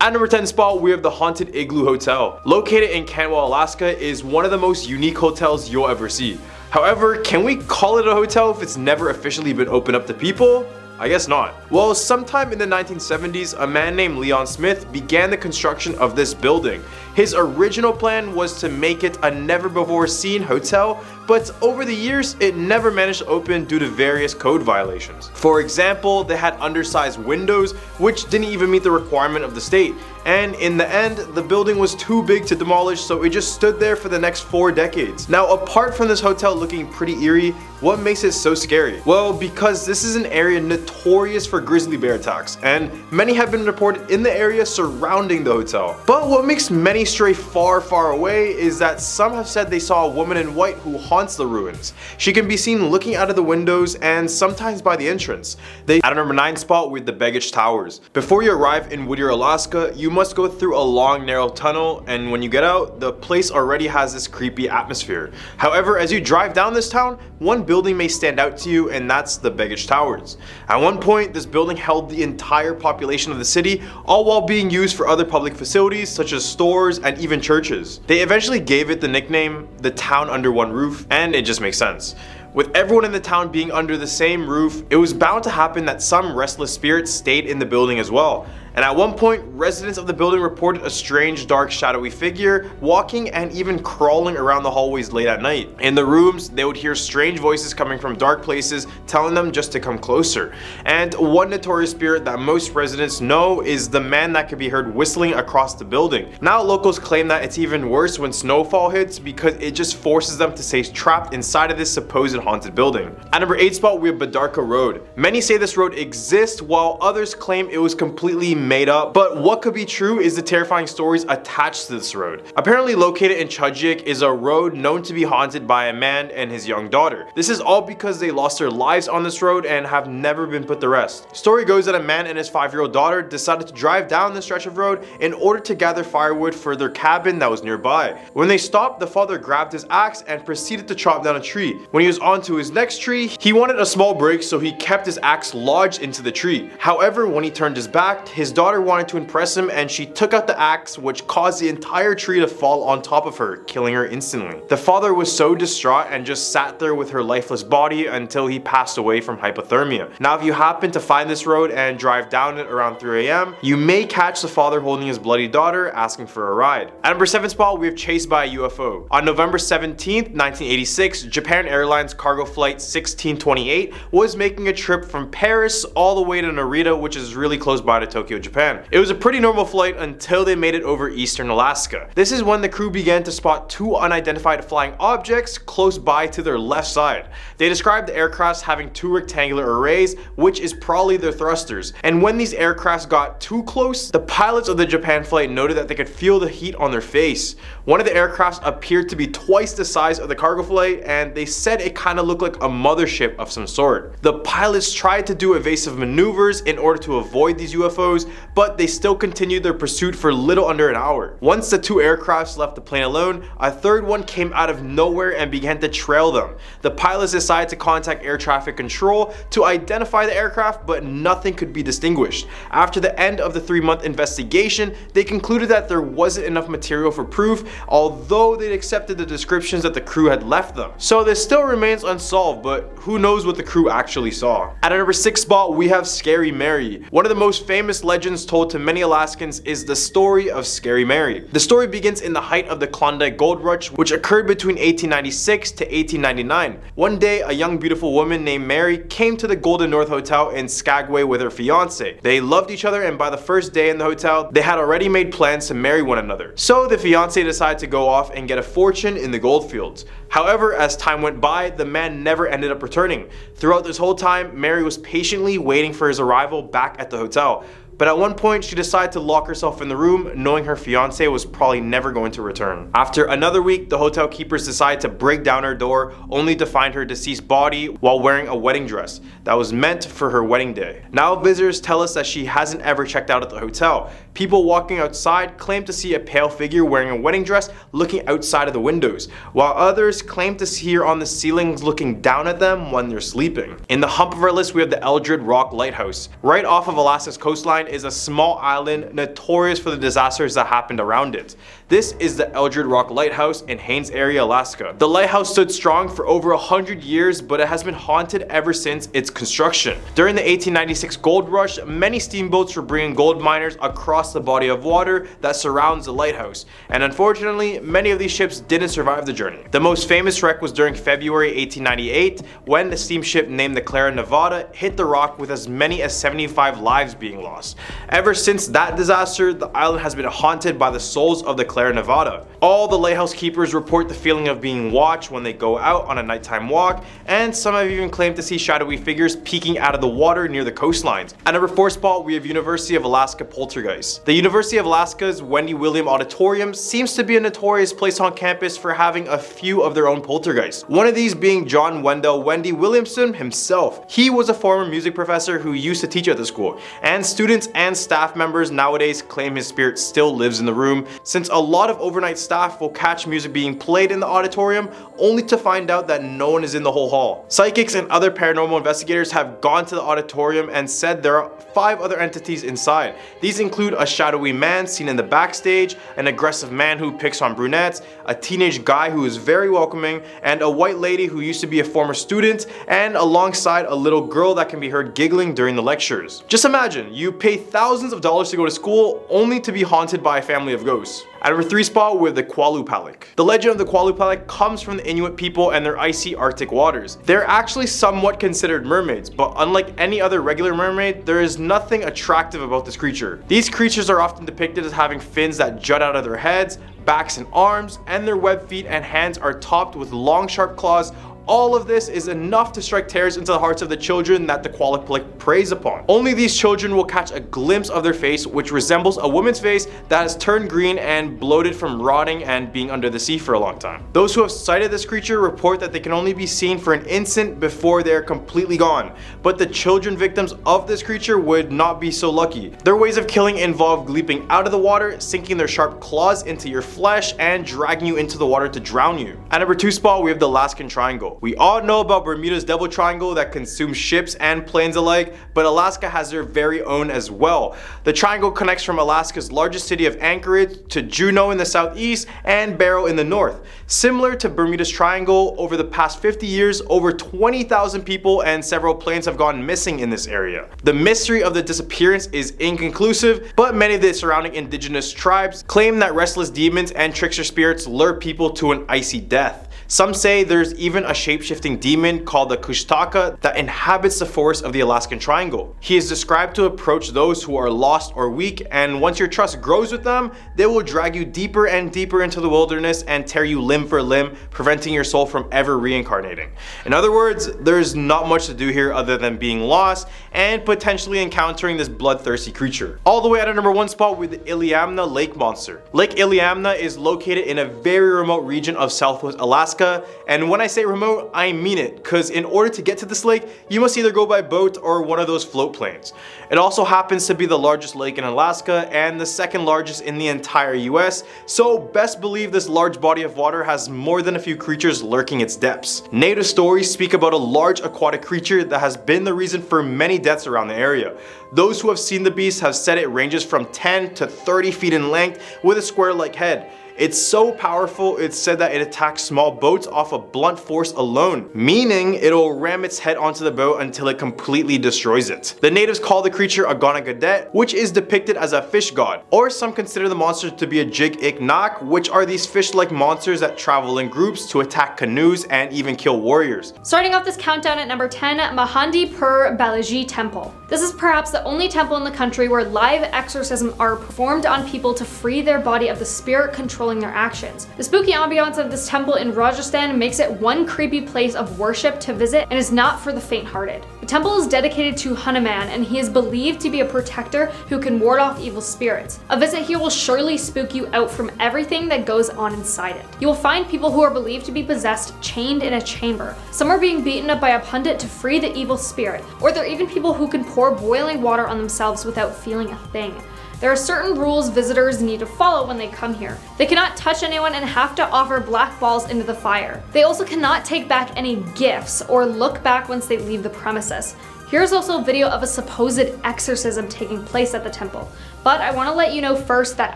At number 10 spot, we have the Haunted Igloo Hotel. Located in Cantwell, Alaska, is one of the most unique hotels you'll ever see. However, can we call it a hotel if it's never officially been opened up to people? I guess not. Well, sometime in the 1970s, a man named Leon Smith began the construction of this building. His original plan was to make it a never-before-seen hotel, but over the years, it never managed to open due to various code violations. For example, they had undersized windows, which didn't even meet the requirement of the state. And in the end, the building was too big to demolish, so it just stood there for the next 4 decades. Now, apart from this hotel looking pretty eerie, what makes it so scary? Well, because this is an area notorious for grizzly bear attacks, and many have been reported in the area surrounding the hotel. But what makes many stray far, far away is that some have said they saw a woman in white who haunts the ruins. She can be seen looking out of the windows and sometimes by the entrance. At our number 9 spot, we have the Baggage Towers. Before you arrive in Whittier, Alaska, you must go through a long, narrow tunnel, and when you get out, the place already has this creepy atmosphere. However, as you drive down this town, one building may stand out to you, and that's the Baggage Towers. At one point, this building held the entire population of the city, all while being used for other public facilities such as stores and even churches. They eventually gave it the nickname, the town under one roof, and it just makes sense. With everyone in the town being under the same roof, it was bound to happen that some restless spirits stayed in the building as well. And at one point, residents of the building reported a strange, dark, shadowy figure walking and even crawling around the hallways late at night. In the rooms, they would hear strange voices coming from dark places telling them just to come closer. And one notorious spirit that most residents know is the man that could be heard whistling across the building. Now, locals claim that it's even worse when snowfall hits because it just forces them to stay trapped inside of this supposed haunted building. At number 8 spot, we have Badarka Road. Many say this road exists, while others claim it was completely made up, but what could be true is the terrifying stories attached to this road. Apparently located in Chudjik is a road known to be haunted by a man and his young daughter. This is all because they lost their lives on this road and have never been put to rest. Story goes that a man and his 5-year-old daughter decided to drive down this stretch of road in order to gather firewood for their cabin that was nearby. When they stopped, the father grabbed his axe and proceeded to chop down a tree. When he was on to his next tree, he wanted a small break, so he kept his axe lodged into the tree. However, when he turned his back, his daughter wanted to impress him and she took out the axe, which caused the entire tree to fall on top of her, killing her instantly. The father was so distraught and just sat there with her lifeless body until he passed away from hypothermia. Now, if you happen to find this road and drive down it around 3 a.m., you may catch the father holding his bloody daughter asking for a ride. At number 7 spot, we have Chased by a UFO. On November 17th, 1986, Japan Airlines cargo flight 1628 was making a trip from Paris all the way to Narita, which is really close by to Tokyo, Japan. It was a pretty normal flight until they made it over eastern Alaska. This is when the crew began to spot 2 unidentified flying objects close by to their left side. They described the aircrafts having 2 rectangular arrays, which is probably their thrusters. And when these aircrafts got too close, the pilots of the Japan flight noted that they could feel the heat on their face. One of the aircrafts appeared to be twice the size of the cargo flight, and they said it kind of looked like a mothership of some sort. The pilots tried to do evasive maneuvers in order to avoid these UFOs, but they still continued their pursuit for little under an hour. Once the 2 aircrafts left the plane alone, a third one came out of nowhere and began to trail them. The pilots decided to contact air traffic control to identify the aircraft, but nothing could be distinguished. After the end of the 3-month investigation, they concluded that there wasn't enough material for proof, although they'd accepted the descriptions that the crew had left them. So this still remains unsolved, but who knows what the crew actually saw. At our number 6 spot, we have Scary Mary. One of the most famous legends told to many Alaskans is the story of Scary Mary. The story begins in the height of the Klondike Gold Rush, which occurred between 1896 to 1899. One day, a young beautiful woman named Mary came to the Golden North Hotel in Skagway with her fiance. They loved each other, and by the first day in the hotel, they had already made plans to marry one another. So the fiance decided to go off and get a fortune in the gold fields. However, as time went by, the man never ended up returning. Throughout this whole time, Mary was patiently waiting for his arrival back at the hotel. But at one point, she decided to lock herself in the room, knowing her fiance was probably never going to return. After another week, the hotel keepers decided to break down her door, only to find her deceased body while wearing a wedding dress that was meant for her wedding day. Now visitors tell us that she hasn't ever checked out at the hotel. People walking outside claim to see a pale figure wearing a wedding dress looking outside of the windows, while others claim to see her on the ceilings looking down at them when they're sleeping. In the hump of our list, we have the Eldred Rock Lighthouse. Right off of Alaska's coastline, is a small island notorious for the disasters that happened around it. This is the Eldred Rock Lighthouse in Haines Area, Alaska. The lighthouse stood strong for over 100 years, but it has been haunted ever since its construction. During the 1896 gold rush, many steamboats were bringing gold miners across the body of water that surrounds the lighthouse, and unfortunately, many of these ships didn't survive the journey. The most famous wreck was during February 1898, when the steamship named the Clara Nevada hit the rock with as many as 75 lives being lost. Ever since that disaster, the island has been haunted by the souls of the Clara Nevada. All the lighthouse keepers report the feeling of being watched when they go out on a nighttime walk, and some have even claimed to see shadowy figures peeking out of the water near the coastlines. At number 4 spot, we have University of Alaska poltergeist. The University of Alaska's Wendy William Auditorium seems to be a notorious place on campus for having a few of their own poltergeists. One of these being John Wendell Wendy Williamson himself. He was a former music professor who used to teach at the school, and students and staff members nowadays claim his spirit still lives in the room, since a lot of overnight staff will catch music being played in the auditorium only to find out that no one is in the whole hall. Psychics and other paranormal investigators have gone to the auditorium and said there are 5 other entities inside. These include a shadowy man seen in the backstage, an aggressive man who picks on brunettes, a teenage guy who is very welcoming, and a white lady who used to be a former student, and alongside a little girl that can be heard giggling during the lectures. Just imagine, you pay thousands of dollars to go to school only to be haunted by a family of ghosts. At number 3 spot, with the Qualupalik. The legend of the Qualupalik comes from the Inuit people and their icy Arctic waters. They're actually somewhat considered mermaids, but unlike any other regular mermaid, there is nothing attractive about this creature. These creatures are often depicted as having fins that jut out of their heads, backs and arms, and their webbed feet and hands are topped with long sharp claws. All of this is enough to strike tears into the hearts of the children that the Qualupalik preys upon. Only these children will catch a glimpse of their face, which resembles a woman's face that has turned green and bloated from rotting and being under the sea for a long time. Those who have sighted this creature report that they can only be seen for an instant before they are completely gone, but the children victims of this creature would not be so lucky. Their ways of killing involve leaping out of the water, sinking their sharp claws into your flesh, and dragging you into the water to drown you. At number 2 spot, we have the Alaskan Triangle. We all know about Bermuda's Devil Triangle that consumes ships and planes alike, but Alaska has their very own as well. The triangle connects from Alaska's largest city of Anchorage to Juneau in the southeast and Barrow in the north. Similar to Bermuda's Triangle, over the past 50 years, over 20,000 people and several planes have gone missing in this area. The mystery of the disappearance is inconclusive, but many of the surrounding indigenous tribes claim that restless demons and trickster spirits lure people to an icy death. Some say there's even a shape-shifting demon called the Kushtaka that inhabits the forests of the Alaskan Triangle. He is described to approach those who are lost or weak, and once your trust grows with them, they will drag you deeper and deeper into the wilderness and tear you limb for limb, preventing your soul from ever reincarnating. In other words, there's not much to do here other than being lost and potentially encountering this bloodthirsty creature. All the way at a number 1 spot with the Iliamna Lake Monster. Lake Iliamna is located in a very remote region of southwest Alaska, and when I say remote, I mean it, because in order to get to this lake, you must either go by boat or one of those float planes. It also happens to be the largest lake in Alaska and the second largest in the entire US, so best believe this large body of water has more than a few creatures lurking its depths. Native stories speak about a large aquatic creature that has been the reason for many deaths around the area. Those who have seen the beast have said it ranges from 10 to 30 feet in length with a square-like head. It's so powerful, it's said that it attacks small boats off a blunt force alone, meaning it'll ram its head onto the boat until it completely destroys it. The natives call the creature a Gonagadet, which is depicted as a fish god, or some consider the monster to be a Jig-ik-nak, which are these fish-like monsters that travel in groups to attack canoes and even kill warriors. Starting off this countdown at number 10, Mahandipur Balaji Temple. This is perhaps the only temple in the country where live exorcisms are performed on people to free their body of the spirit controlling their actions. The spooky ambiance of this temple in Rajasthan makes it one creepy place of worship to visit and is not for the faint-hearted. The temple is dedicated to Hanuman, and he is believed to be a protector who can ward off evil spirits. A visit here will surely spook you out from everything that goes on inside it. You will find people who are believed to be possessed chained in a chamber. Some are being beaten up by a pundit to free the evil spirit, or there are even people who can pour boiling water on themselves without feeling a thing. There are certain rules visitors need to follow when they come here. They cannot touch anyone and have to offer black balls into the fire. They also cannot take back any gifts or look back once they leave the premises. Here's also a video of a supposed exorcism taking place at the temple. But I want to let you know first that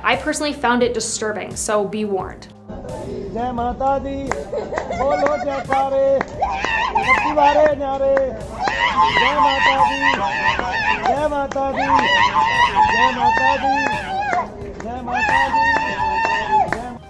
I personally found it disturbing, so be warned. जय माता दी बोलो जयकारे सबकी बारे न्यारे जय माता दी जय माता दी जय माता दी जय माता दी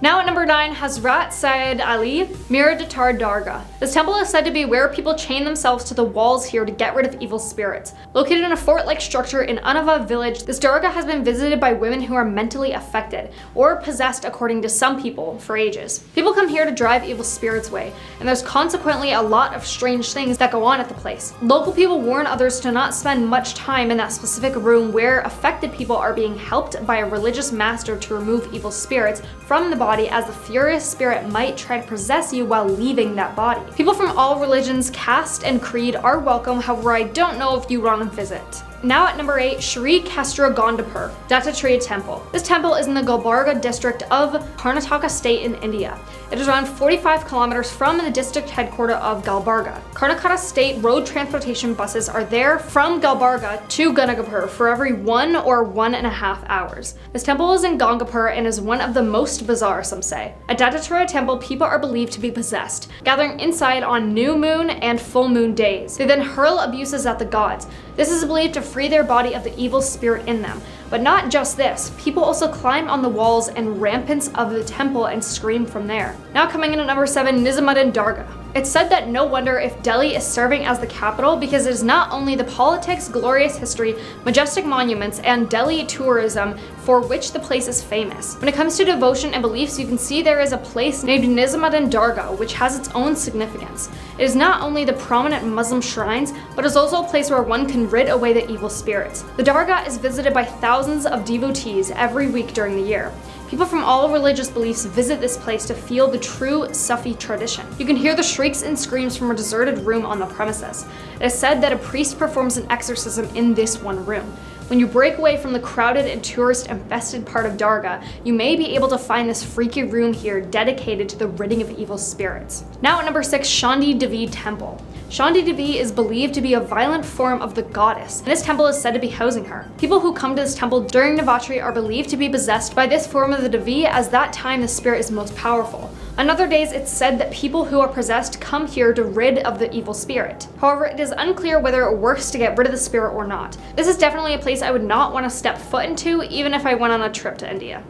Now at number 9, Hazrat Syed Ali Miradatar Dargah. This temple is said to be where people chain themselves to the walls here to get rid of evil spirits. Located in a fort-like structure in Unava village, this Dargah has been visited by women who are mentally affected, or possessed according to some people, for ages. People come here to drive evil spirits away, and there's consequently a lot of strange things that go on at the place. Local people warn others to not spend much time in that specific room where affected people are being helped by a religious master to remove evil spirits from the body, as the furious spirit might try to possess you while leaving that body. People from all religions, caste, and creed are welcome, however I don't know if you want to visit. Now at number 8, Shri Kestra Gondapur, Dattatreya Temple. This temple is in the Gulbarga district of Karnataka state in India. It is around 45 kilometers from the district headquarters of Gulbarga. Karnataka state road transportation buses are there from Gulbarga to Gangapur for every 1 or 1.5 hours. This temple is in Gangapur and is one of the most bizarre, some say. At Dattatreya Temple, people are believed to be possessed, gathering inside on new moon and full moon days. They then hurl abuses at the gods. This is believed to free their body of the evil spirit in them. But not just this, people also climb on the walls and rampants of the temple and scream from there. Now coming in at number 7, Nizamuddin Dargah. It's said that no wonder if Delhi is serving as the capital, because it is not only the politics, glorious history, majestic monuments, and Delhi tourism for which the place is famous. When it comes to devotion and beliefs, you can see there is a place named Nizamuddin Dargah, which has its own significance. It is not only the prominent Muslim shrines, but is also a place where one can rid away the evil spirits. The Dargah is visited by thousands of devotees every week during the year. People from all religious beliefs visit this place to feel the true Sufi tradition. You can hear the shrieks and screams from a deserted room on the premises. It is said that a priest performs an exorcism in this one room. When you break away from the crowded and tourist-infested part of Dargah, you may be able to find this freaky room here dedicated to the ridding of evil spirits. Now at number 6, Shandi Devi Temple. Shandi Devi is believed to be a violent form of the goddess, and this temple is said to be housing her. People who come to this temple during Navratri are believed to be possessed by this form of the Devi, as that time the spirit is most powerful. On other days, it's said that people who are possessed come here to rid of the evil spirit. However, it is unclear whether it works to get rid of the spirit or not. This is definitely a place I would not want to step foot into, even if I went on a trip to India.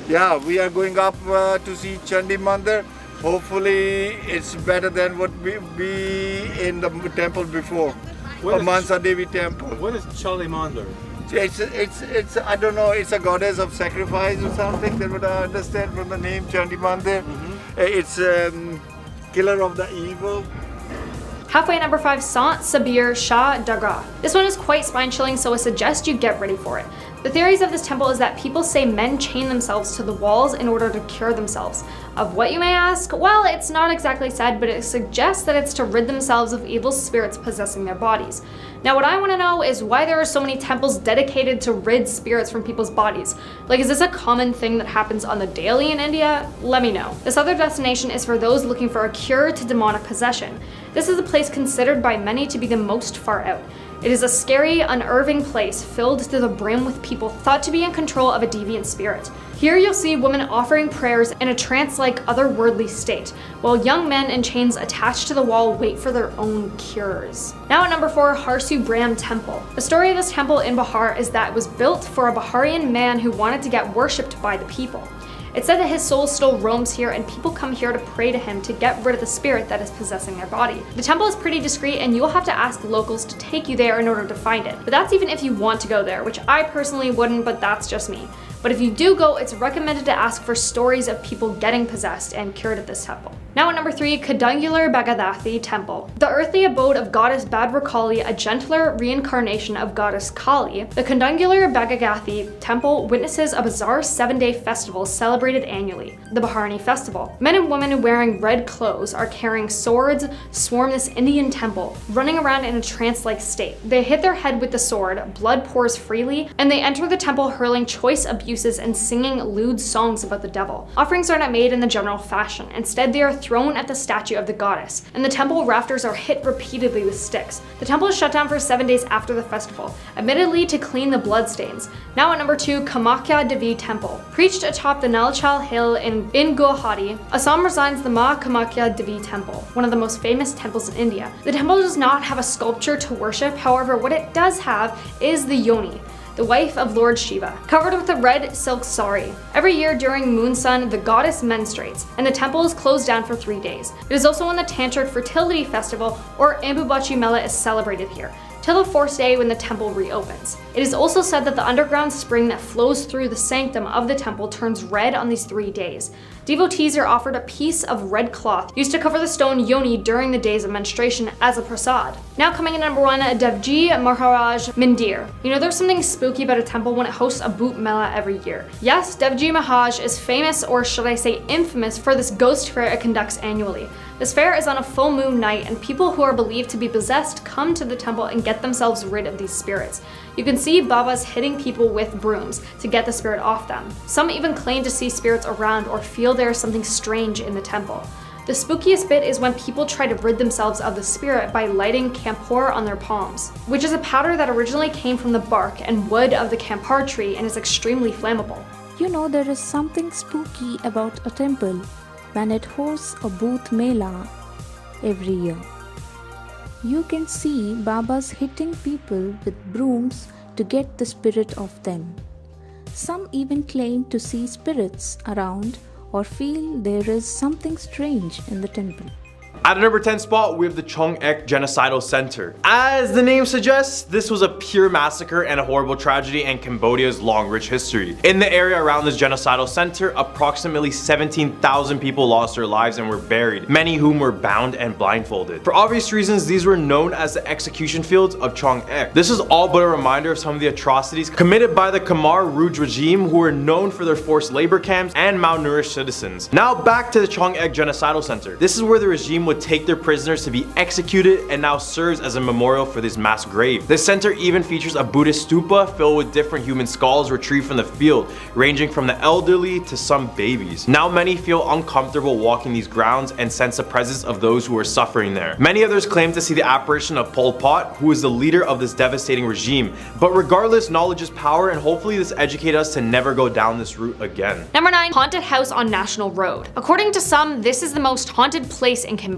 Yeah, we are going up to see Chandi Mandir. Hopefully, it's better than what we in the temple before. Mansa Devi temple. What is Chandi Mandir? It's I don't know, it's a goddess of sacrifice or something. That would I understand from the name Chandi Mandir. It's killer of the evil. Halfway at number 5, Sant Sabir Shah Dargah. This one is quite spine-chilling, so I suggest you get ready for it. The theories of this temple is that people say men chain themselves to the walls in order to cure themselves. Of what, you may ask? Well, it's not exactly said, but it suggests that it's to rid themselves of evil spirits possessing their bodies. Now what I want to know is why there are so many temples dedicated to rid spirits from people's bodies. Like, is this a common thing that happens on the daily in India? Let me know. This other destination is for those looking for a cure to demonic possession. This is a place considered by many to be the most far out. It is a scary, unnerving place filled to the brim with people thought to be in control of a deviant spirit. Here you'll see women offering prayers in a trance-like otherworldly state, while young men in chains attached to the wall wait for their own cures. Now at number 4, Harsu Brahm Temple. The story of this temple in Bihar is that it was built for a Baharian man who wanted to get worshipped by the people. It's said that his soul still roams here, and people come here to pray to him to get rid of the spirit that is possessing their body. The temple is pretty discreet, and you'll have to ask locals to take you there in order to find it. But that's even if you want to go there, which I personally wouldn't, but that's just me. But if you do go, it's recommended to ask for stories of people getting possessed and cured at this temple. Now at number 3, Kadungular Bhagadathi Temple. The earthly abode of goddess Bhadrakali, a gentler reincarnation of goddess Kali, the Kadungular Bhagadathi Temple witnesses a bizarre 7-day festival celebrated annually, the Baharani Festival. Men and women wearing red clothes are carrying swords, swarm this Indian temple, running around in a trance-like state. They hit their head with the sword, blood pours freely, and they enter the temple hurling choice abuses and singing lewd songs about the devil. Offerings are not made in the general fashion. Instead, they are thrown at the statue of the goddess, and the temple rafters are hit repeatedly with sticks. The temple is shut down for 7 days after the festival, admittedly to clean the bloodstains. Now at number 2, Kamakya Devi Temple. Preached atop the Nalchal Hill in Guwahati, Assam resides the Ma Kamakya Devi Temple, one of the most famous temples in India. The temple does not have a sculpture to worship, however, what it does have is the Yoni, the wife of Lord Shiva, covered with a red silk sari. Every year during moon sun, the goddess menstruates, and the temple is closed down for 3 days. It is also when the Tantric Fertility Festival, or Ambubachi Mela, is celebrated here, till the 4th day when the temple reopens. It is also said that the underground spring that flows through the sanctum of the temple turns red on these 3 days. Devotees are offered a piece of red cloth used to cover the stone yoni during the days of menstruation as a prasad. Now coming in at number 1, Devji Maharaj Mandir. You know, there's something spooky about a temple when it hosts a Bhoot Mela every year. Yes, Devji Maharaj is famous, or should I say infamous, for this ghost fair it conducts annually. This fair is on a full moon night, and people who are believed to be possessed come to the temple and get themselves rid of these spirits. You can see Babas hitting people with brooms to get the spirit off them. Some even claim to see spirits around or feel there is something strange in the temple. The spookiest bit is when people try to rid themselves of the spirit by lighting kampor on their palms, which is a powder that originally came from the bark and wood of the kampar tree and is extremely flammable. You know, there is something spooky about a temple when it hosts a Bhoot Mela every year. You can see Babas hitting people with brooms to get the spirit of them. Some even claim to see spirits around or feel there is something strange in the temple. At a number 10 spot, we have the Chong-ek Genocidal Center. As the name suggests, this was a pure massacre and a horrible tragedy in Cambodia's long rich history. In the area around this genocidal center, approximately 17,000 people lost their lives and were buried, many whom were bound and blindfolded. For obvious reasons, these were known as the execution fields of Chong-ek. This is all but a reminder of some of the atrocities committed by the Khmer Rouge regime, who were known for their forced labor camps and malnourished citizens. Now back to the Chong-ek Genocidal Center. This is where the regime would take their prisoners to be executed and now serves as a memorial for this mass grave. This center even features a Buddhist stupa filled with different human skulls retrieved from the field, ranging from the elderly to some babies. Now many feel uncomfortable walking these grounds and sense the presence of those who are suffering there. Many others claim to see the apparition of Pol Pot, who is the leader of this devastating regime. But regardless, knowledge is power, and hopefully this educates us to never go down this route again. Number 9, Haunted House on National Road. According to some, this is the most haunted place in Cambodia.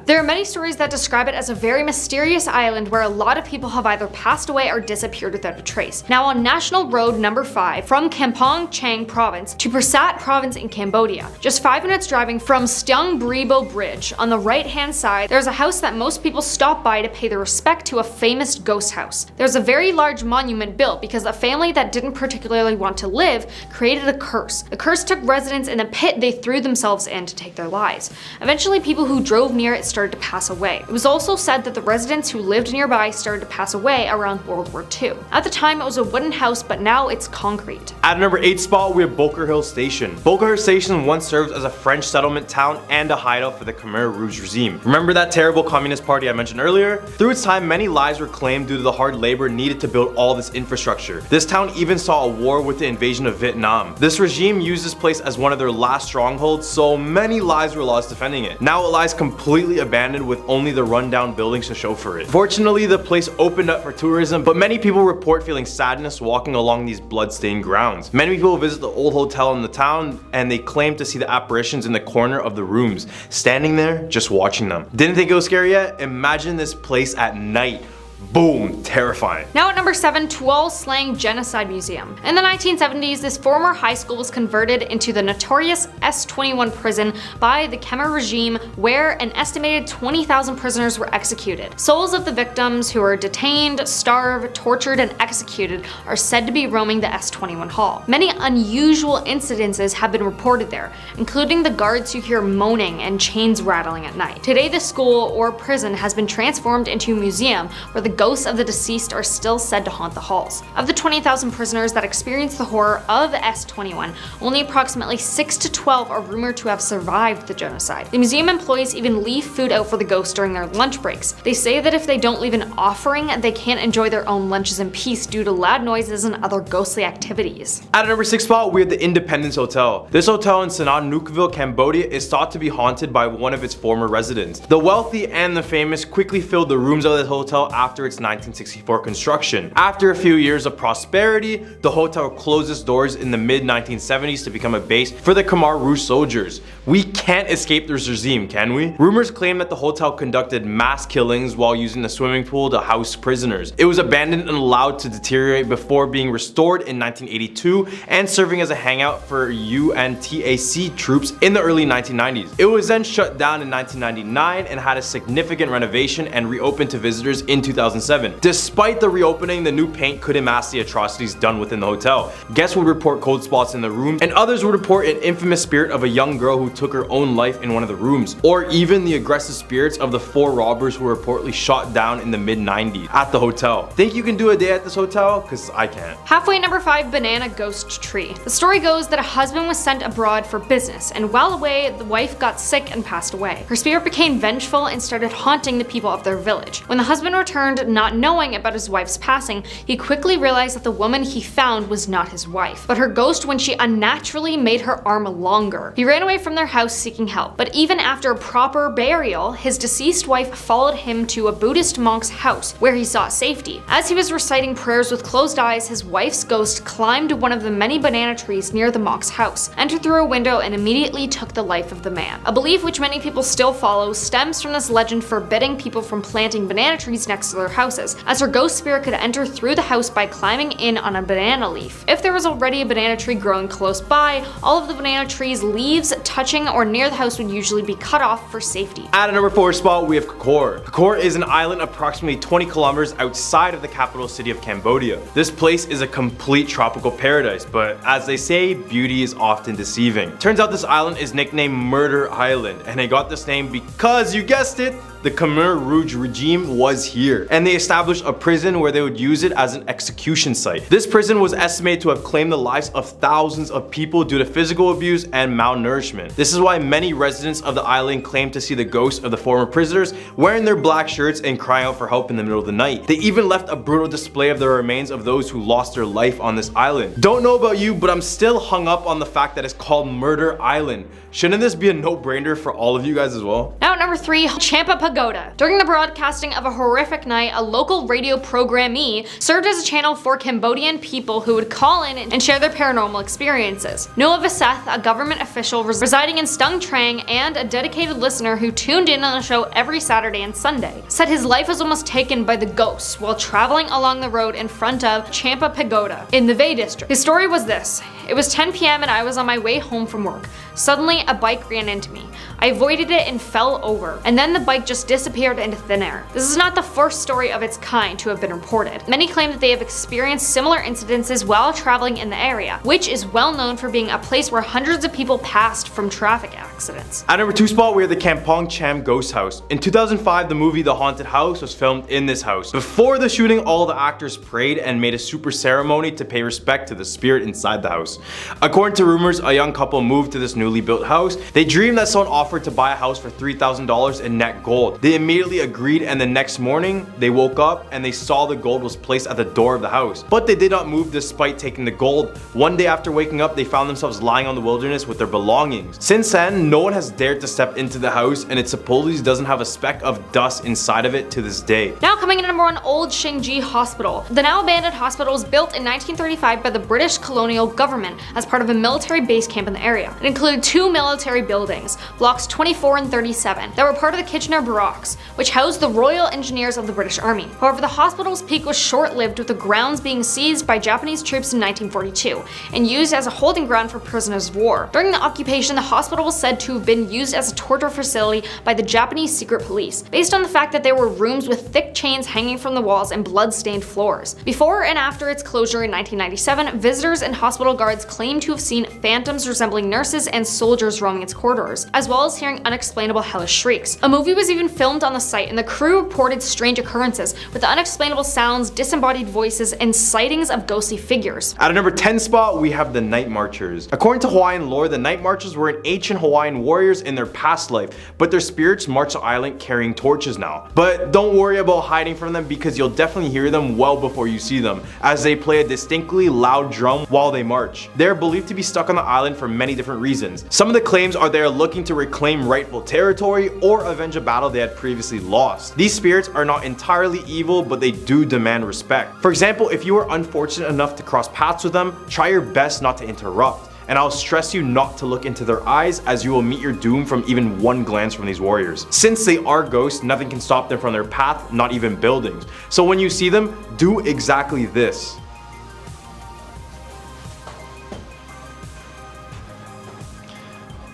There are many stories that describe it as a very mysterious island where a lot of people have either passed away or disappeared without a trace. Now on National Road number 5, from Kampong Chang Province to Prasat Province in Cambodia, just 5 minutes driving from Steung Bribo Bridge, on the right hand side, there's a house that most people stop by to pay their respect to a famous ghost house. There's a very large monument built because a family that didn't particularly want to live created a curse. The curse took residence in a pit they threw themselves in to take their lives. Eventually people who drove near it started to pass away. It was also said that the residents who lived nearby started to pass away around World War II. At the time it was a wooden house, but now it's concrete. At number 8 spot, we have Boker Hill Station. Boker Hill Station once served as a French settlement town and a hideout for the Khmer Rouge regime. Remember that terrible communist party I mentioned earlier? Through its time, many lives were claimed due to the hard labor needed to build all this infrastructure. This town even saw a war with the invasion of Vietnam. This regime used this place as one of their last strongholds, so many lives were lost defending it. Now it lies completely abandoned with only the rundown buildings to show for it. Fortunately, the place opened up for tourism, but many people report feeling sadness walking along these blood-stained grounds. Many people visit the old hotel in the town and they claim to see the apparitions in the corner of the rooms, standing there just watching them. Didn't think it was scary yet? Imagine this place at night. Boom, terrifying. Now at number 7, Tuol Sleng Genocide Museum. In the 1970s, this former high school was converted into the notorious S21 prison by the Khmer regime, where an estimated 20,000 prisoners were executed. Souls of the victims who were detained, starved, tortured, and executed are said to be roaming the S21 hall. Many unusual incidences have been reported there, including the guards who hear moaning and chains rattling at night. Today, the school or prison has been transformed into a museum where the ghosts of the deceased are still said to haunt the halls. Of the 20,000 prisoners that experienced the horror of S21, only approximately 6 to 12 are rumored to have survived the genocide. The museum employees even leave food out for the ghosts during their lunch breaks. They say that if they don't leave an offering, they can't enjoy their own lunches in peace due to loud noises and other ghostly activities. At number 6 spot, we have the Independence Hotel. This hotel in Sihanoukville, Cambodia is thought to be haunted by one of its former residents. The wealthy and the famous quickly filled the rooms of the hotel after its 1964 construction. After a few years of prosperity, the hotel closed its doors in the mid-1970s to become a base for the Khmer Rouge soldiers. We can't escape this regime, can we? Rumors claim that the hotel conducted mass killings while using the swimming pool to house prisoners. It was abandoned and allowed to deteriorate before being restored in 1982 and serving as a hangout for UNTAC troops in the early 1990s. It was then shut down in 1999 and had a significant renovation and reopened to visitors in 2007. Despite the reopening, the new paint couldn't mask the atrocities done within the hotel. Guests would report cold spots in the rooms, and others would report an infamous spirit of a young girl who took her own life in one of the rooms, or even the aggressive spirits of the 4 robbers who were reportedly shot down in the mid-90s at the hotel. Think you can do a day at this hotel? Cause I can't. Halfway, number 5, Banana Ghost Tree. The story goes that a husband was sent abroad for business, and while away, the wife got sick and passed away. Her spirit became vengeful and started haunting the people of their village. When the husband returned, not knowing about his wife's passing, he quickly realized that the woman he found was not his wife, but her ghost when she unnaturally made her arm longer. He ran away from their house seeking help, but even after a proper burial, his deceased wife followed him to a Buddhist monk's house where he sought safety. As he was reciting prayers with closed eyes, his wife's ghost climbed one of the many banana trees near the monk's house, entered through a window, and immediately took the life of the man. A belief which many people still follow stems from this legend forbidding people from planting banana trees next to their houses, as her ghost spirit could enter through the house by climbing in on a banana leaf. If there was already a banana tree growing close by, all of the banana tree's leaves touching or near the house would usually be cut off for safety. At a number 4 spot, we have Kokor. Kokor is an island approximately 20 kilometers outside of the capital city of Cambodia. This place is a complete tropical paradise, but as they say, beauty is often deceiving. Turns out this island is nicknamed Murder Island, and it got this name because, you guessed it, the Khmer Rouge regime was here, and they established a prison where they would use it as an execution site. This prison was estimated to have claimed the lives of thousands of people due to physical abuse and malnourishment. This is why many residents of the island claim to see the ghosts of the former prisoners wearing their black shirts and crying out for help in the middle of the night. They even left a brutal display of the remains of those who lost their life on this island. Don't know about you, but I'm still hung up on the fact that it's called Murder Island. Shouldn't this be a no-brainer for all of you guys as well? Now at number 3, Champa Pagoda. During the broadcasting of a horrific night, a local radio programmee served as a channel for Cambodian people who would call in and share their paranormal experiences. Noah Vaseth, a government official residing in Stung Treng and a dedicated listener who tuned in on the show every Saturday and Sunday, said his life was almost taken by the ghosts while traveling along the road in front of Champa Pagoda in the Vay district. His story was this: it was 10 p.m. and I was on my way home from work. Suddenly, a bike ran into me. I avoided it and fell over, and then the bike just disappeared into thin air. This is not the first story of its kind to have been reported. Many claim that they have experienced similar incidences while traveling in the area, which is well known for being a place where hundreds of people passed from traffic accidents. At number 2 spot, we have the Kampong Cham Ghost House. In 2005, the movie The Haunted House was filmed in this house. Before the shooting, all the actors prayed and made a super ceremony to pay respect to the spirit inside the house. According to rumors, a young couple moved to this newly built house. They dreamed that someone offered to buy a house for $3,000 in net gold. They immediately agreed, and the next morning, they woke up and they saw the gold was placed at the door of the house. But they did not move despite taking the gold. One day after waking up, they found themselves lying on the wilderness with their belongings. Since then, no one has dared to step into the house, and it supposedly doesn't have a speck of dust inside of it to this day. Now coming in at number 1, Old Shingji Hospital. The now abandoned hospital was built in 1935 by the British colonial government as part of a military base camp in the area. It included 2 military buildings, blocks 24 and 37, that were part of the Kitchener Barracks, which housed the Royal Engineers of the British Army. However, the hospital's peak was short-lived, with the grounds being seized by Japanese troops in 1942 and used as a holding ground for prisoners of war. During the occupation, the hospital was said to have been used as a torture facility by the Japanese secret police, based on the fact that there were rooms with thick chains hanging from the walls and blood-stained floors. Before and after its closure in 1997, visitors and hospital guards claimed to have seen phantoms resembling nurses and soldiers roaming its corridors, as well as as hearing unexplainable hellish shrieks. A movie was even filmed on the site, and the crew reported strange occurrences with unexplainable sounds, disembodied voices, and sightings of ghostly figures. At a number 10 spot, we have the Night Marchers. According to Hawaiian lore, the Night Marchers were an ancient Hawaiian warriors in their past life, but their spirits march the island carrying torches now. But don't worry about hiding from them, because you'll definitely hear them well before you see them, as they play a distinctly loud drum while they march. They're believed to be stuck on the island for many different reasons. Some of the claims are they are looking to reclaim rightful territory or avenge a battle they had previously lost. These spirits are not entirely evil, but they do demand respect. For example, if you are unfortunate enough to cross paths with them, try your best not to interrupt. And I'll stress you not to look into their eyes, as you will meet your doom from even one glance from these warriors. Since they are ghosts, nothing can stop them from their path, not even buildings. So when you see them, do exactly this.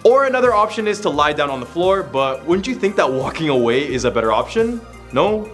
Or another option is to lie down on the floor, but wouldn't you think that walking away is a better option? No?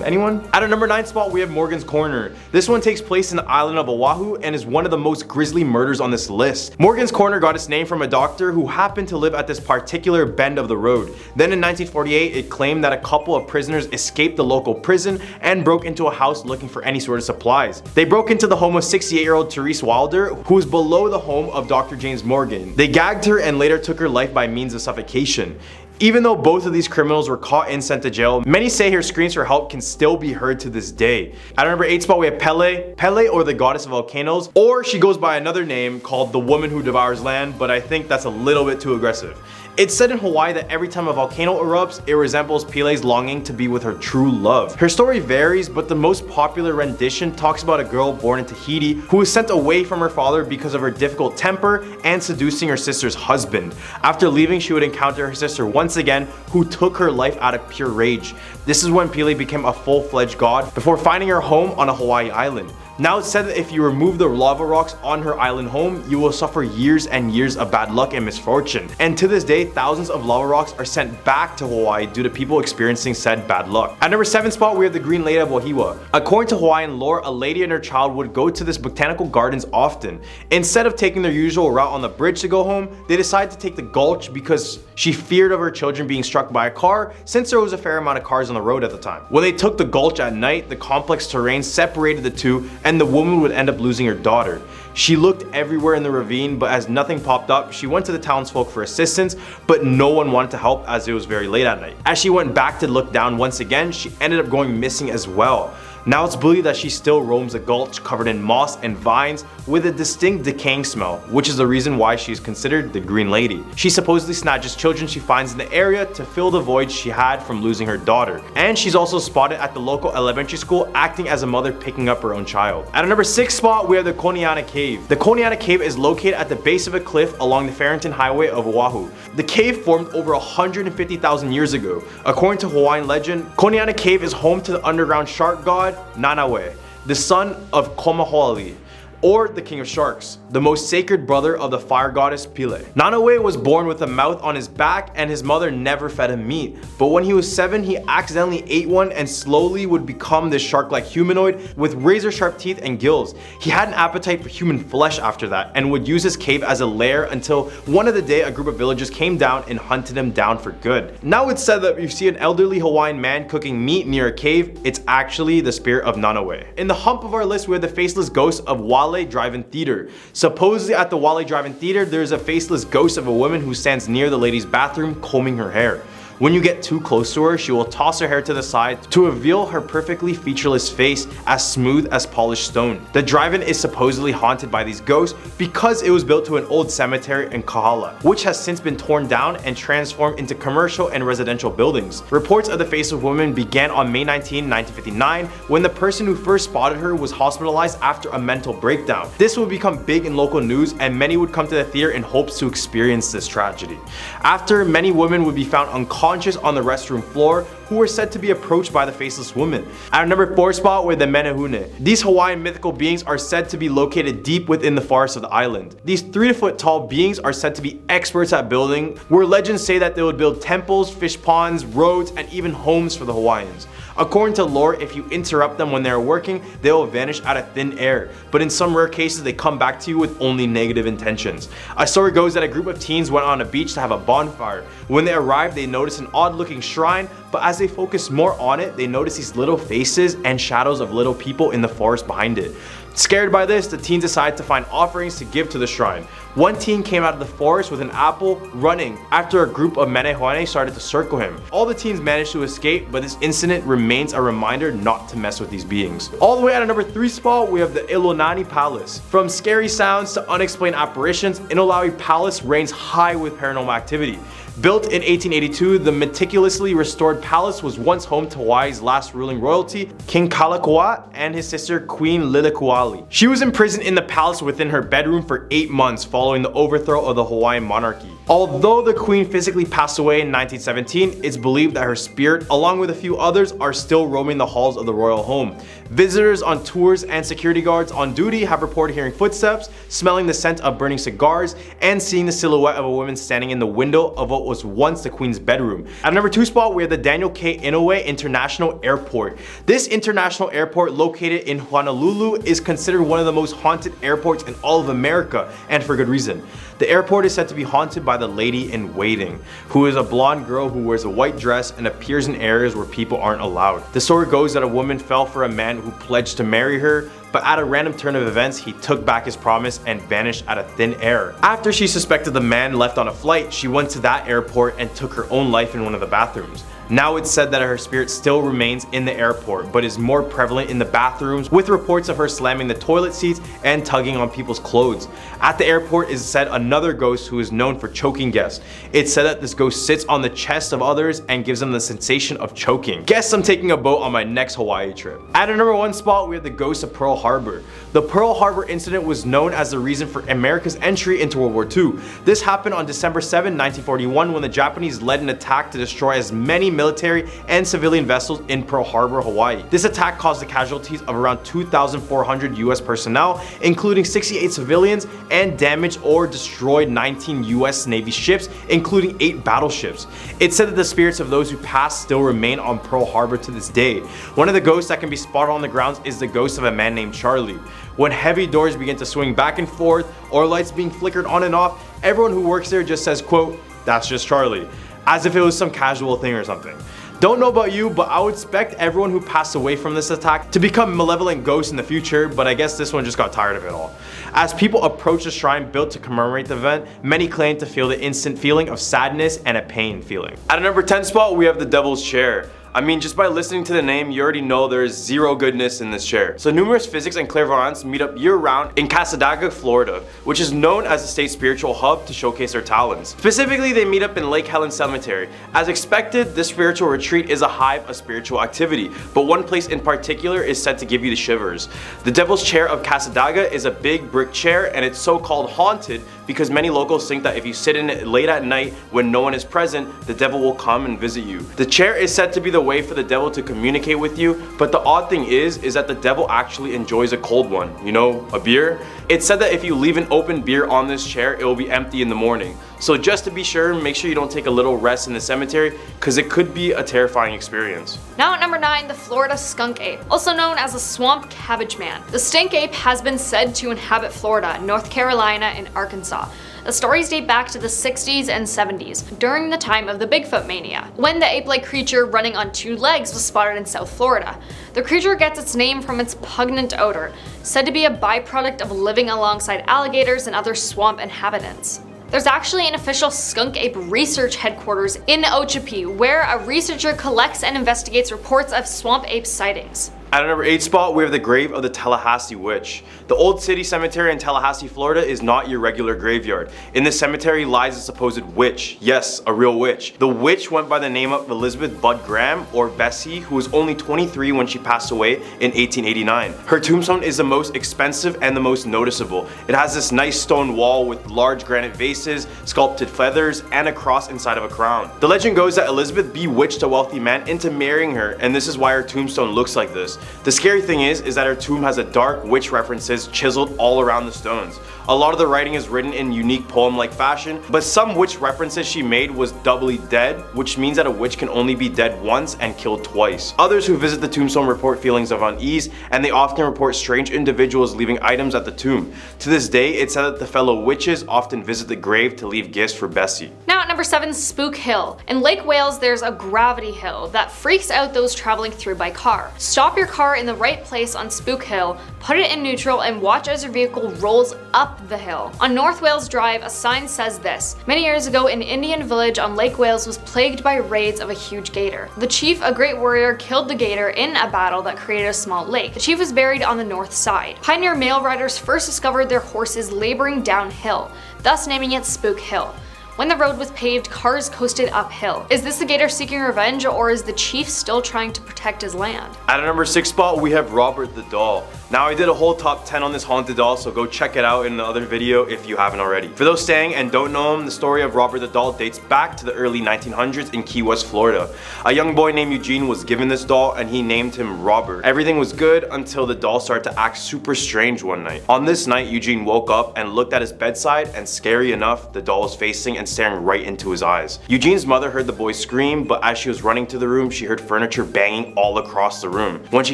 Anyone? At a number 9 spot, we have Morgan's Corner. This one takes place in the island of Oahu and is one of the most grisly murders on this list. Morgan's Corner got its name from a doctor who happened to live at this particular bend of the road. Then in 1948, it claimed that a couple of prisoners escaped the local prison and broke into a house looking for any sort of supplies. They broke into the home of 68-year-old Therese Wilder, who was below the home of Dr. James Morgan. They gagged her and later took her life by means of suffocation. Even though both of these criminals were caught and sent to jail, many say her screams for help can still be heard to this day. At number 8 spot, we have Pele, or the goddess of volcanoes, or she goes by another name called the woman who devours land, but I think that's a little bit too aggressive. It's said in Hawaii that every time a volcano erupts, it resembles Pele's longing to be with her true love. Her story varies, but the most popular rendition talks about a girl born in Tahiti who was sent away from her father because of her difficult temper and seducing her sister's husband. After leaving, she would encounter her sister once again, who took her life out of pure rage. This is when Pele became a full-fledged god before finding her home on a Hawaii island. Now it's said that if you remove the lava rocks on her island home, you will suffer years and years of bad luck and misfortune. And to this day, thousands of lava rocks are sent back to Hawaii due to people experiencing said bad luck. At number 7 spot, we have the Green Lady of Wahiawa. According to Hawaiian lore, a lady and her child would go to this botanical gardens often. Instead of taking their usual route on the bridge to go home, they decided to take the gulch because she feared of her children being struck by a car, since there was a fair amount of cars on the road at the time. When they took the gulch at night, the complex terrain separated the two, and the woman would end up losing her daughter. She looked everywhere in the ravine, but as nothing popped up, she went to the townsfolk for assistance, but no one wanted to help as it was very late at night. As she went back to look down once again, she ended up going missing as well. Now it's believed that she still roams the gulch covered in moss and vines with a distinct decaying smell, which is the reason why she is considered the Green Lady. She supposedly snatches children she finds in the area to fill the void she had from losing her daughter. And she's also spotted at the local elementary school acting as a mother picking up her own child. At a number 6 spot, we have the Koniana Cave. The Koniana Cave is located at the base of a cliff along the Farrington Highway of Oahu. The cave formed over 150,000 years ago. According to Hawaiian legend, Koniana Cave is home to the underground shark god Nanaue, the son of Komahoali, or the king of sharks, the most sacred brother of the fire goddess Pele. Nanaue was born with a mouth on his back, and his mother never fed him meat. But when he was 7, he accidentally ate one and slowly would become this shark-like humanoid with razor-sharp teeth and gills. He had an appetite for human flesh after that, and would use his cave as a lair until one of the day a group of villagers came down and hunted him down for good. Now it's said that if you see an elderly Hawaiian man cooking meat near a cave, it's actually the spirit of Nanaue. In the hump of our list, we have the faceless ghost of Wale Drive-In Theater. Supposedly at the Wale Drive-In Theater, there's a faceless ghost of a woman who stands near the ladies' bathroom combing her hair. When you get too close to her, she will toss her hair to the side to reveal her perfectly featureless face as smooth as polished stone. The drive-in is supposedly haunted by these ghosts because it was built to an old cemetery in Kahala, which has since been torn down and transformed into commercial and residential buildings. Reports of the faceless woman began on May 19, 1959, when the person who first spotted her was hospitalized after a mental breakdown. This would become big in local news, and many would come to the theater in hopes to experience this tragedy. After, many women would be found unconscious on the restroom floor who were said to be approached by the faceless woman. At our number 4 spot were the Menehune. These Hawaiian mythical beings are said to be located deep within the forest of the island. These 3-foot tall beings are said to be experts at building, where legends say that they would build temples, fish ponds, roads, and even homes for the Hawaiians. According to lore, if you interrupt them when they are working, they will vanish out of thin air, but in some rare cases they come back to you with only negative intentions. A story goes that a group of teens went on a beach to have a bonfire. When they arrived, they noticed an odd looking shrine, but as they focused more on it, they noticed these little faces and shadows of little people in the forest behind it. Scared by this, the teens decided to find offerings to give to the shrine. One teen came out of the forest with an apple, running, after a group of menehuane started to circle him. All the teens managed to escape, but this incident remains a reminder not to mess with these beings. All the way at a number 3 spot, we have the Ilonani Palace. From scary sounds to unexplained apparitions, Inulawi Palace reigns high with paranormal activity. Built in 1882, the meticulously restored palace was once home to Hawaii's last ruling royalty, King Kalakaua, and his sister Queen Lilikuali. She was imprisoned in the palace within her bedroom for 8 months following the overthrow of the Hawaiian monarchy. Although the queen physically passed away in 1917, it's believed that her spirit, along with a few others, are still roaming the halls of the royal home. Visitors on tours and security guards on duty have reported hearing footsteps, smelling the scent of burning cigars, and seeing the silhouette of a woman standing in the window of what was once the queen's bedroom. At number 2 spot, we have the Daniel K. Inouye International Airport. This international airport, located in Honolulu, is considered one of the most haunted airports in all of America, and for good reason. The airport is said to be haunted by the Lady in Waiting, who is a blonde girl who wears a white dress and appears in areas where people aren't allowed. The story goes that a woman fell for a man who pledged to marry her, but at a random turn of events, he took back his promise and vanished out of thin air. After she suspected the man left on a flight, she went to that airport and took her own life in one of the bathrooms. Now it's said that her spirit still remains in the airport, but is more prevalent in the bathrooms, with reports of her slamming the toilet seats and tugging on people's clothes. At the airport is said another ghost who is known for choking guests. It's said that this ghost sits on the chest of others and gives them the sensation of choking. Guess I'm taking a boat on my next Hawaii trip. At a number 1 spot, we have the ghost of Pearl Harbor. The Pearl Harbor incident was known as the reason for America's entry into World War II. This happened on December 7, 1941, when the Japanese led an attack to destroy as many military and civilian vessels in Pearl Harbor, Hawaii. This attack caused the casualties of around 2,400 US personnel, including 68 civilians, and damaged or destroyed 19 US Navy ships, including 8 battleships. It's said that the spirits of those who passed still remain on Pearl Harbor to this day. One of the ghosts that can be spotted on the grounds is the ghost of a man named Charlie. When heavy doors begin to swing back and forth, or lights being flickered on and off, everyone who works there just says, quote, "That's just Charlie," as if it was some casual thing or something. Don't know about you, but I would expect everyone who passed away from this attack to become malevolent ghosts in the future, but I guess this one just got tired of it all. As people approach the shrine built to commemorate the event, many claim to feel the instant feeling of sadness and a pain feeling. At a number 10 spot, we have the Devil's Chair. I mean, just by listening to the name, you already know there is zero goodness in this chair. So numerous physics and clairvoyants meet up year-round in Cassadaga, Florida, which is known as the state's spiritual hub to showcase their talents. Specifically, they meet up in Lake Helen Cemetery. As expected, this spiritual retreat is a hive of spiritual activity, but one place in particular is said to give you the shivers. The Devil's Chair of Cassadaga is a big brick chair, and it's so-called haunted because many locals think that if you sit in it late at night when no one is present, the devil will come and visit you. The chair is said to be the way for the devil to communicate with you, but the odd thing is that the devil actually enjoys a cold one, you know, a beer. It's said that if you leave an open beer on this chair, it will be empty in the morning. So just to be sure, make sure you don't take a little rest in the cemetery, because it could be a terrifying experience. Now at number 9, the Florida skunk ape, also known as the swamp cabbage man. The stink ape has been said to inhabit Florida, North Carolina, and Arkansas. The stories date back to the 60s and 70s, during the time of the Bigfoot mania, when the ape-like creature running on 2 legs was spotted in South Florida. The creature gets its name from its pungent odor, said to be a byproduct of living alongside alligators and other swamp inhabitants. There's actually an official skunk ape research headquarters in Okeechobee, where a researcher collects and investigates reports of swamp ape sightings. At a number 8 spot, we have the grave of the Tallahassee Witch. The Old City Cemetery in Tallahassee, Florida is not your regular graveyard. In this cemetery lies a supposed witch. Yes, a real witch. The witch went by the name of Elizabeth Budd Graham, or Bessie, who was only 23 when she passed away in 1889. Her tombstone is the most expensive and the most noticeable. It has this nice stone wall with large granite vases, sculpted feathers, and a cross inside of a crown. The legend goes that Elizabeth bewitched a wealthy man into marrying her, and this is why her tombstone looks like this. The scary thing is that her tomb has a dark witch references chiseled all around the stones. A lot of the writing is written in unique poem-like fashion, but some witch references she made was doubly dead, which means that a witch can only be dead once and killed twice. Others who visit the tombstone report feelings of unease, and they often report strange individuals leaving items at the tomb. To this day, it's said that the fellow witches often visit the grave to leave gifts for Bessie. Now at number 7, Spook Hill. In Lake Wales, there's a gravity hill that freaks out those traveling through by car. Stop your car in the right place on Spook Hill, put it in neutral, and watch as your vehicle rolls up the hill. On North Wales Drive, a sign says this: many years ago, an Indian village on Lake Wales was plagued by raids of a huge gator. The chief, a great warrior, killed the gator in a battle that created a small lake. The chief was buried on the north side. Pioneer mail riders first discovered their horses laboring downhill, thus naming it Spook Hill. When the road was paved, cars coasted uphill. Is this the gator seeking revenge, or is the chief still trying to protect his land? At our number 6 spot, we have Robert the Doll. Now, I did a whole top 10 on this haunted doll, so go check it out in the other video if you haven't already. For those staying and don't know him, the story of Robert the Doll dates back to the early 1900s in Key West, Florida. A young boy named Eugene was given this doll and he named him Robert. Everything was good until the doll started to act super strange one night. On this night, Eugene woke up and looked at his bedside, and scary enough, the doll was facing and staring right into his eyes. Eugene's mother heard the boy scream, but as she was running to the room, she heard furniture banging all across the room. When she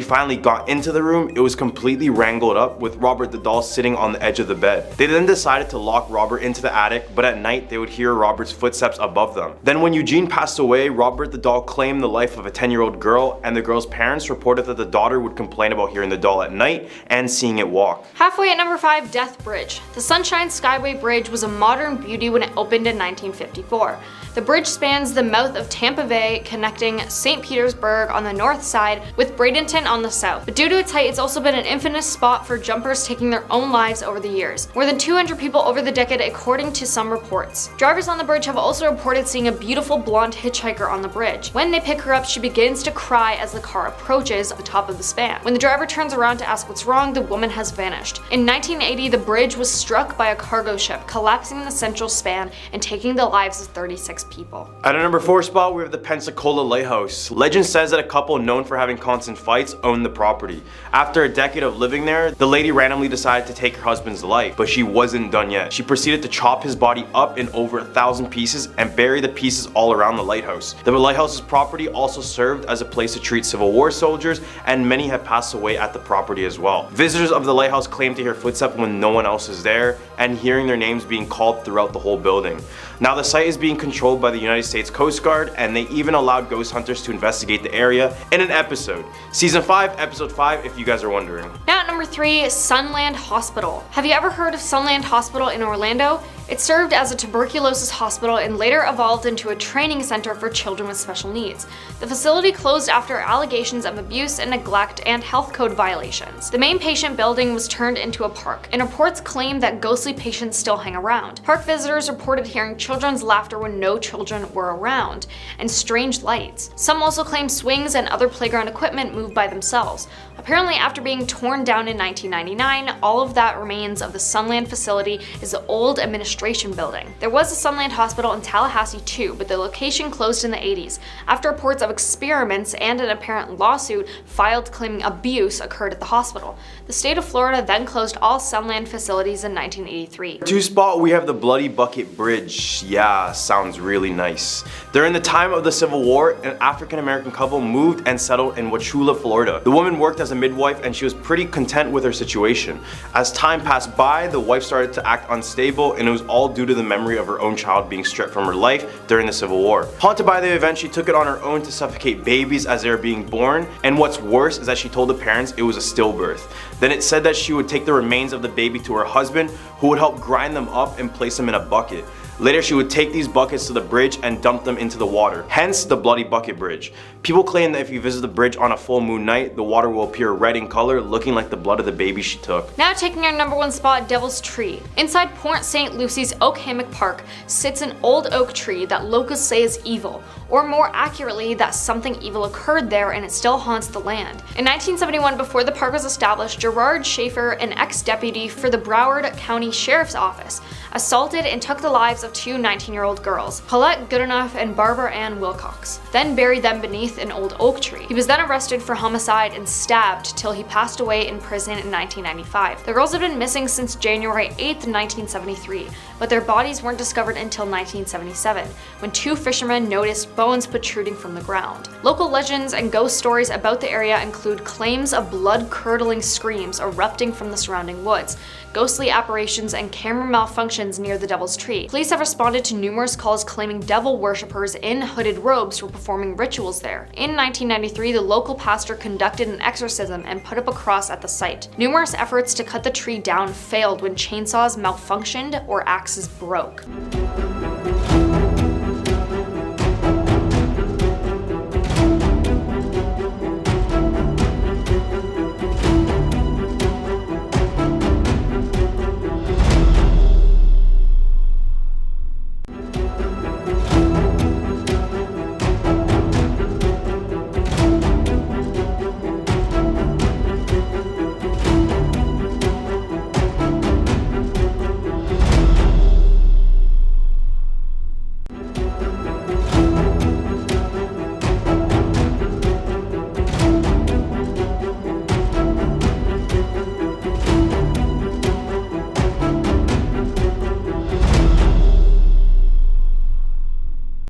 finally got into the room, it was completely wrangled up with Robert the Doll sitting on the edge of the bed. They then decided to lock Robert into the attic, but at night they would hear Robert's footsteps above them. Then when Eugene passed away, Robert the Doll claimed the life of a 10-year-old girl, and the girl's parents reported that the daughter would complain about hearing the doll at night and seeing it walk. Halfway at number 5, Death Bridge. The Sunshine Skyway Bridge was a modern beauty when it opened in 1954. The bridge spans the mouth of Tampa Bay, connecting St. Petersburg on the north side with Bradenton on the south. But due to its height, it's also been an infamous spot for jumpers taking their own lives over the years. More than 200 people over the decade, according to some reports. Drivers on the bridge have also reported seeing a beautiful blonde hitchhiker on the bridge. When they pick her up, she begins to cry as the car approaches the top of the span. When the driver turns around to ask what's wrong, the woman has vanished. In 1980, the bridge was struck by a cargo ship, collapsing the central span and taking the lives of 36 people. At our number 4 spot, we have the Pensacola Lighthouse. Legend says that a couple known for having constant fights owned the property. After a decade of living there, the lady randomly decided to take her husband's life, but she wasn't done yet. She proceeded to chop his body up in over 1,000 pieces and bury the pieces all around the lighthouse. The lighthouse's property also served as a place to treat Civil War soldiers, and many have passed away at the property as well. Visitors of the lighthouse claim to hear footsteps when no one else is there, and hearing their names being called throughout the whole building. Now the site is being controlled by the United States Coast Guard, and they even allowed ghost hunters to investigate the area in an episode. Season 5, episode 5, if you guys are wondering. Now at number 3, Sunland Hospital. Have you ever heard of Sunland Hospital in Orlando? It served as a tuberculosis hospital and later evolved into a training center for children with special needs. The facility closed after allegations of abuse and neglect and health code violations. The main patient building was turned into a park, and reports claim that ghostly patients still hang around. Park visitors reported hearing children's laughter when no children were around, and strange lights. Some also claim swings and other playground equipment moved by themselves. Apparently, after being torn down in 1999, all of that remains of the Sunland facility is the old administration building. There was a Sunland Hospital in Tallahassee too, but the location closed in the 80s after reports of experiments and an apparent lawsuit filed claiming abuse occurred at the hospital. The state of Florida then closed all Sunland facilities in 1983. 2 spot, we have the Bloody Bucket Bridge. Yeah, sounds really nice. During the time of the Civil War, an African-American couple moved and settled in Wauchula, Florida. The woman worked as a midwife and she was pretty content with her situation. As time passed by, the wife started to act unstable, and it was all due to the memory of her own child being stripped from her life during the Civil War. Haunted by the event, she took it on her own to suffocate babies as they were being born, and what's worse is that she told the parents it was a stillbirth. Then it said that she would take the remains of the baby to her husband, who would help grind them up and place them in a bucket. Later, she would take these buckets to the bridge and dump them into the water, hence the Bloody Bucket Bridge. People claim that if you visit the bridge on a full moon night, the water will appear red in color, looking like the blood of the baby she took. Now taking our number 1 spot, Devil's Tree. Inside Port St. Lucy's Oak Hammock Park sits an old oak tree that locals say is evil, or more accurately, that something evil occurred there and it still haunts the land. In 1971, before the park was established, Gerard Schaefer, an ex-deputy for the Broward County Sheriff's Office, assaulted and took the lives of two 19-year-old girls, Paulette Goodenough and Barbara Ann Wilcox, then buried them beneath an old oak tree. He was then arrested for homicide and stabbed till he passed away in prison in 1995. The girls had been missing since January 8, 1973, but their bodies weren't discovered until 1977, when two fishermen noticed bones protruding from the ground. Local legends and ghost stories about the area include claims of blood-curdling screams erupting from the surrounding woods, ghostly apparitions, and camera malfunctions near the Devil's Tree. Police have responded to numerous calls claiming devil worshippers in hooded robes were performing rituals there. In 1993, the local pastor conducted an exorcism and put up a cross at the site. Numerous efforts to cut the tree down failed when chainsaws malfunctioned or axes broke.